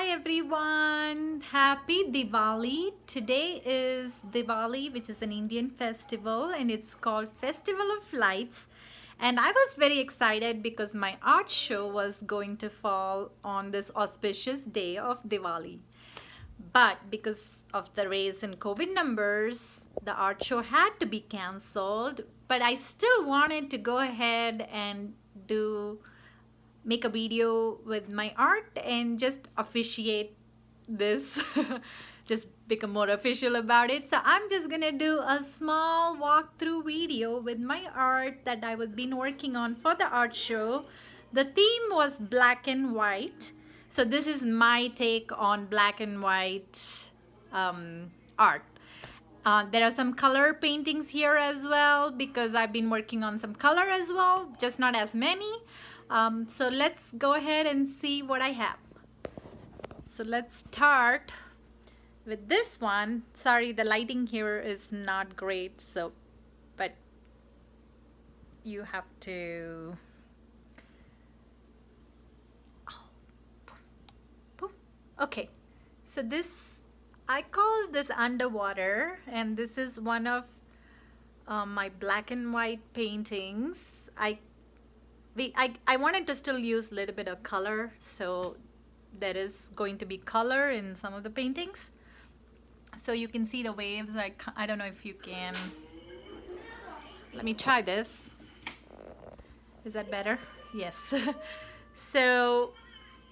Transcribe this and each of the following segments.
everyone, happy Diwali. Today is Diwali, which is an Indian festival, and it's called Festival of Lights. And I was very excited because my art show was going to fall on this auspicious day of Diwali. But because of the raise in COVID numbers, the art show had to be cancelled. But I still wanted to go ahead and make a video with my art and just officiate this, just become more official about it. So I'm just gonna do a small walkthrough video with my art that I was been working on for the art show. The theme was black and white. So this is my take on black and white art. There are some color paintings here as well because I've been working on some color as well, just not as many. So let's go ahead and see what I have. So let's start with this one. Sorry, the lighting here is not great, but you have to... Okay, so I call this underwater, and this is one of my black and white paintings. I wanted to still use a little bit of color, so there is going to be color in some of the paintings. So you can see the waves. I don't know if you can. Let me try this. Is that better? Yes. So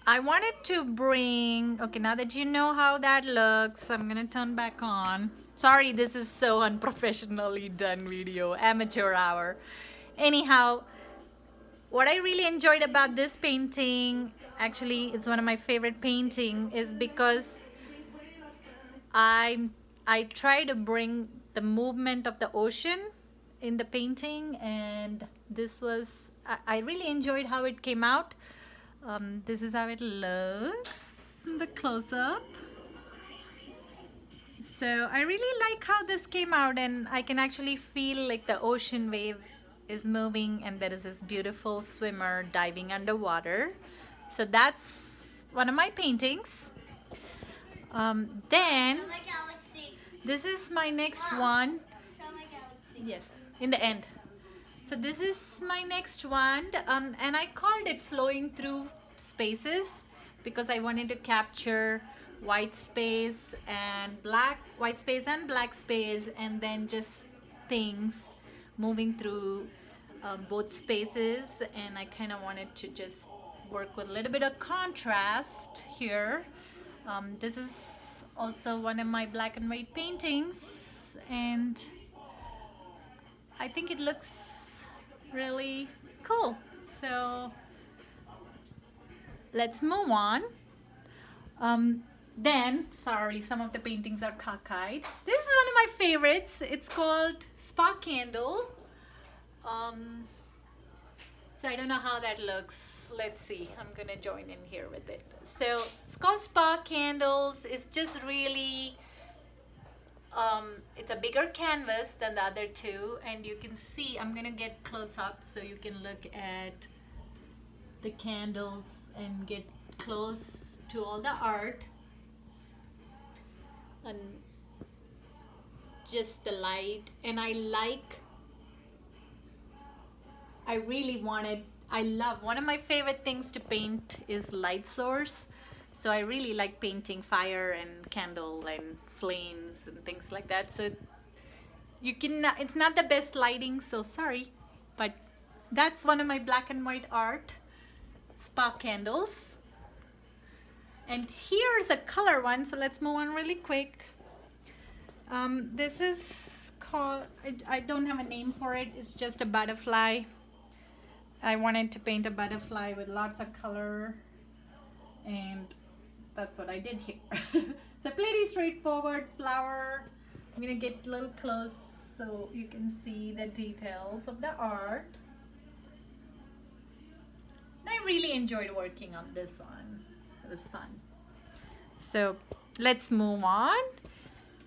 I wanted to bring, okay, now that you know how that looks, I'm gonna turn back on. Sorry, this is so unprofessionally done video, amateur hour. Anyhow, what I really enjoyed about this painting, actually it's one of my favorite painting, is because I try to bring the movement of the ocean in the painting, and this was, I really enjoyed how it came out. This is how it looks in the close-up. So I really like how this came out, and I can actually feel like the ocean wave is moving, and there is this beautiful swimmer diving underwater. So that's one of my paintings. Then this is my next one. Yes, in the end. So this is my next one, and I called it Flowing Through Spaces because I wanted to capture white space and black space, and then just things moving through both spaces. And I kind of wanted to just work with a little bit of contrast here. This is also one of my black and white paintings, and I think it looks really cool. So let's move on. Then, sorry, some of the paintings are cockeyed. This is one of my favorites. It's called Spa Candle. So I don't know how that looks. Let's see. I'm gonna join in here with it. So it's called Spa Candles. It's just really it's a bigger canvas than the other two, and you can see, I'm gonna get close up so you can look at the candles and get close to all the art and just the light. And I love, one of my favorite things to paint is light source. So I really like painting fire and candle and flames and things like that. So you can, it's not the best lighting, so sorry, but that's one of my black and white art, Spa Candles. And here's a color one, so let's move on really quick. This is called, I don't have a name for it, it's just a butterfly. I wanted to paint a butterfly with lots of color, and that's what I did here. So pretty straightforward flower. I'm gonna get a little close so you can see the details of the art. And I really enjoyed working on this one. It was fun. So let's move on.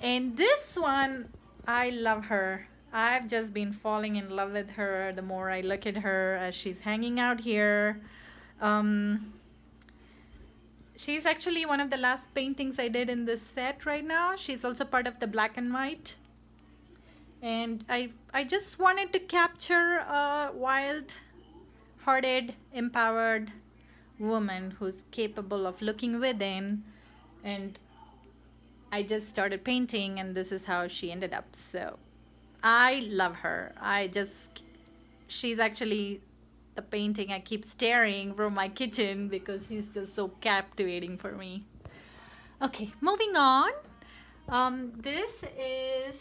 And this one, I love her. I've just been falling in love with her the more I look at her as she's hanging out here. she's actually one of the last paintings I did in this set right now. She's also part of the black and white. And I just wanted to capture a wild-hearted, empowered woman who's capable of looking within. And I just started painting, and this is how she ended up. So I love her. She's actually the painting I keep staring from my kitchen because she's just so captivating for me. Okay, moving on. This is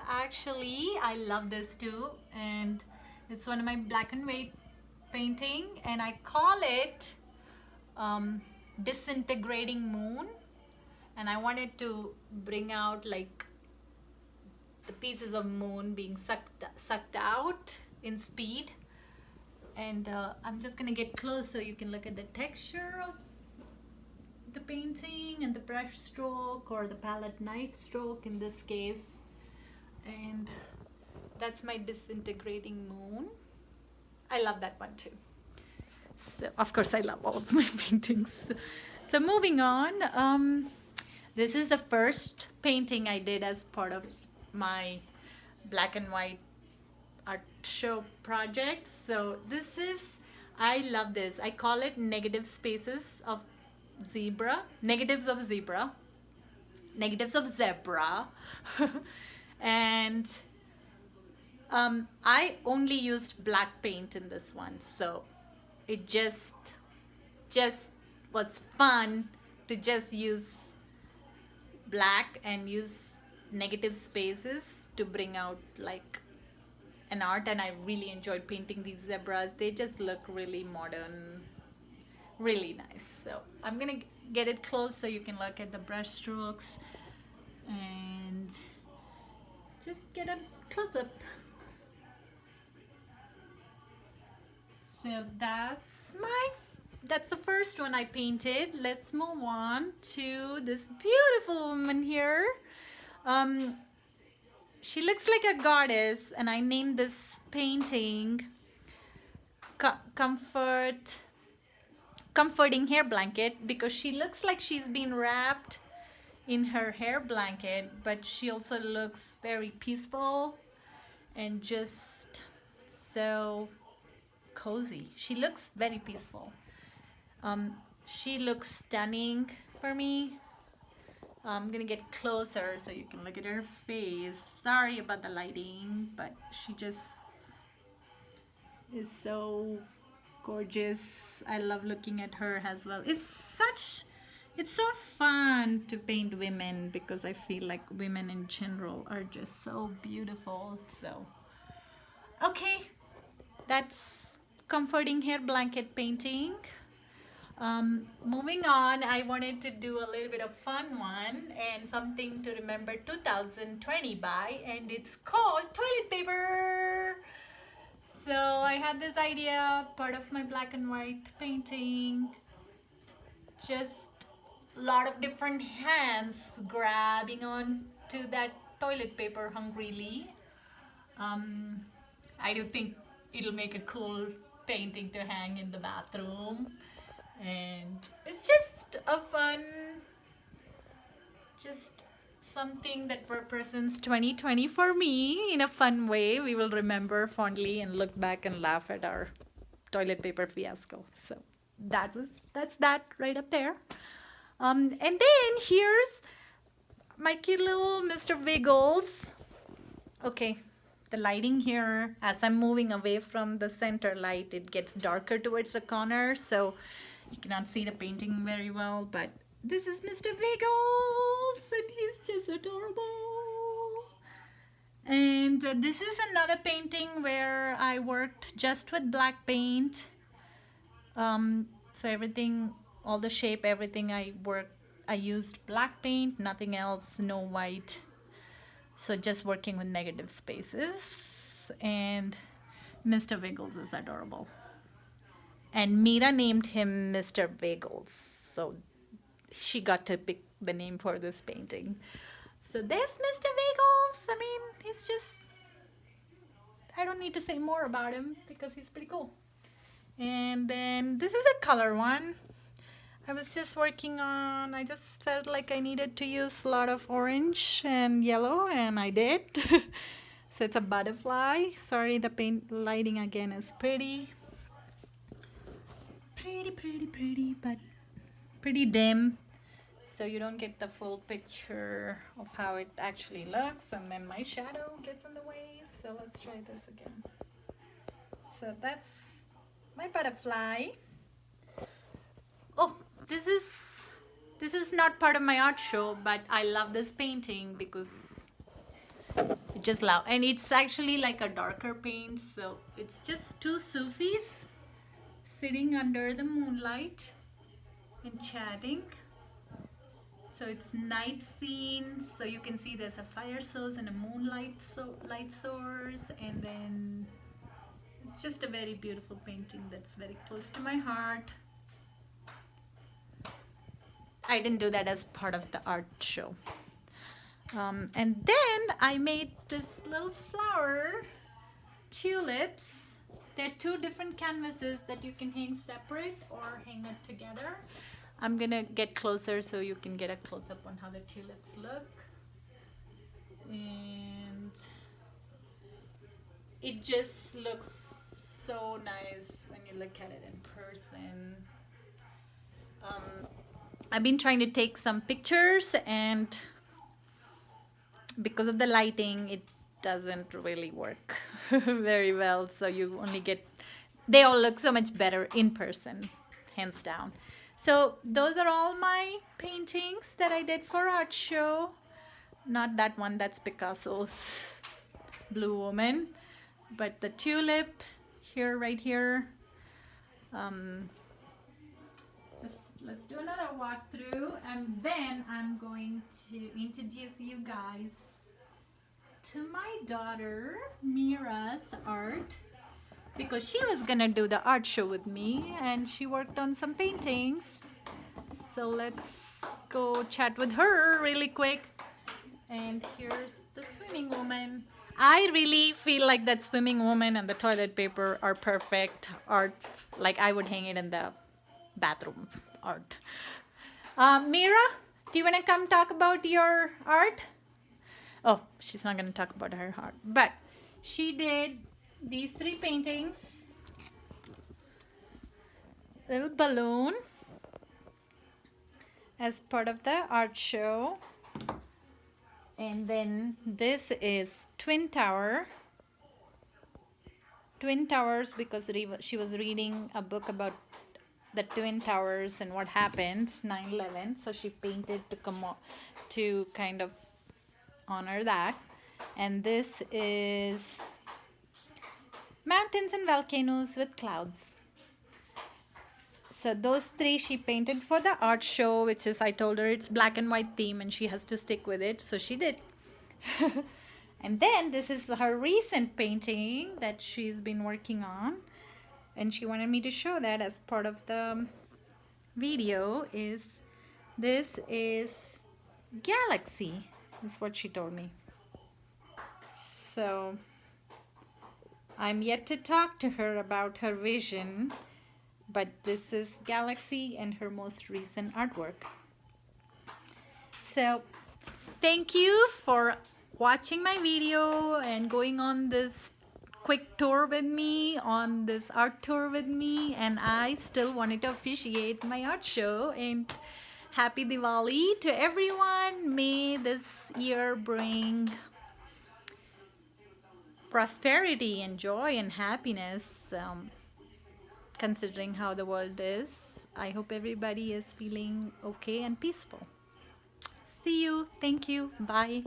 actually, I love this too, and it's one of my black and white painting, and I call it Disintegrating Moon. And I wanted to bring out like the pieces of moon being sucked out in speed. And I'm just gonna get close so you can look at the texture of the painting and the brush stroke, or the palette knife stroke in this case. And that's my Disintegrating Moon. I love that one too. So of course I love all of my paintings. So moving on, this is the first painting I did as part of my black and white art show project. So this is, I love this. I call it Negatives of Zebra. And I only used black paint in this one, so it just was fun to just use black and use negative spaces to bring out like an art. And I really enjoyed painting these zebras. They just look really modern, really nice. So I'm gonna get it close so you can look at the brush strokes and just get a close-up. So that's the first one I painted. Let's move on to this beautiful woman here. She looks like a goddess, and I named this painting Comforting Hair Blanket, because she looks like she's been wrapped in her hair blanket, but she also looks very peaceful and just so cozy. She looks very peaceful. She looks stunning for me. I'm gonna get closer so you can look at her face. Sorry about the lighting, but she just is so gorgeous. I love looking at her as well. It's so fun to paint women, because I feel like women in general are just so beautiful. So okay, that's Comforting Hair Blanket painting. Moving on, I wanted to do a little bit of fun one and something to remember 2020 by, and it's called toilet paper. So I had this idea, part of my black and white painting, just a lot of different hands grabbing on to that toilet paper hungrily. I do think it'll make a cool painting to hang in the bathroom, and it's just a fun, just something that represents 2020 for me in a fun way. We will remember fondly and look back and laugh at our toilet paper fiasco. So that's that right up there. And then here's my cute little Mr. Wiggles. Okay, the lighting here, as I'm moving away from the center light, it gets darker towards the corner, so you cannot see the painting very well, but this is Mr. Wiggles, and he's just adorable. And this is another painting where I worked just with black paint. So everything, all the shape, everything I used black paint, nothing else, no white. So just working with negative spaces. And Mr. Wiggles is adorable. And Mira named him Mr. Wiggles, so she got to pick the name for this painting. So there's Mr. Wiggles. I mean, he's just, I don't need to say more about him because he's pretty cool. And then this is a color one. I was just working on, I just felt like I needed to use a lot of orange and yellow, and I did. So it's a butterfly. Sorry, the paint lighting again is pretty, but pretty dim. So you don't get the full picture of how it actually looks, and then my shadow gets in the way. So let's try this again. So that's my butterfly. Oh, this is not part of my art show, but I love this painting because I just love, and it's actually like a darker paint. So it's just two Sufis sitting under the moonlight and chatting. So it's night scene, so you can see there's a fire source and a moonlight light source, and then it's just a very beautiful painting that's very close to my heart. I didn't do that as part of the art show. And then I made this little flower tulips. They're two different canvases that you can hang separate or hang it together. I'm gonna get closer so you can get a close-up on how the tulips look. And it just looks so nice when you look at it in person. I've been trying to take some pictures, and because of the lighting it doesn't really work very well, so you only get, they all look so much better in person, hands down. So those are all my paintings that I did for art show. Not that one, that's Picasso's Blue Woman, but the tulip here, right here. Just let's do another walkthrough, and then I'm going to introduce you guys to my daughter Mira's art, because she was gonna do the art show with me and she worked on some paintings. So let's go chat with her really quick. And here's the swimming woman. I really feel like that swimming woman and the toilet paper are perfect art. Like I would hang it in the bathroom art. Mira, do you want to come talk about your art? Oh, she's not going to talk about her art, but she did these three paintings. Little balloon as part of the art show. And then this is Twin Tower. Twin Towers because she was reading a book about the Twin Towers and what happened 9/11. So she painted to to kind of honor that. And this is mountains and volcanoes with clouds. So those three she painted for the art show, which is, I told her it's black and white theme and she has to stick with it. So she did. And then this is her recent painting that she's been working on. And she wanted me to show that as part of the video. This is Galaxy, is what she told me. So I'm yet to talk to her about her vision, but this is Galaxy and her most recent artwork. So thank you for watching my video and going on this quick tour with me, on this art tour with me, and I still wanted to officiate my art show. And happy Diwali to everyone. May this year bring prosperity and joy and happiness, considering how the world is. I hope everybody is feeling okay and peaceful. See you. Thank you. Bye.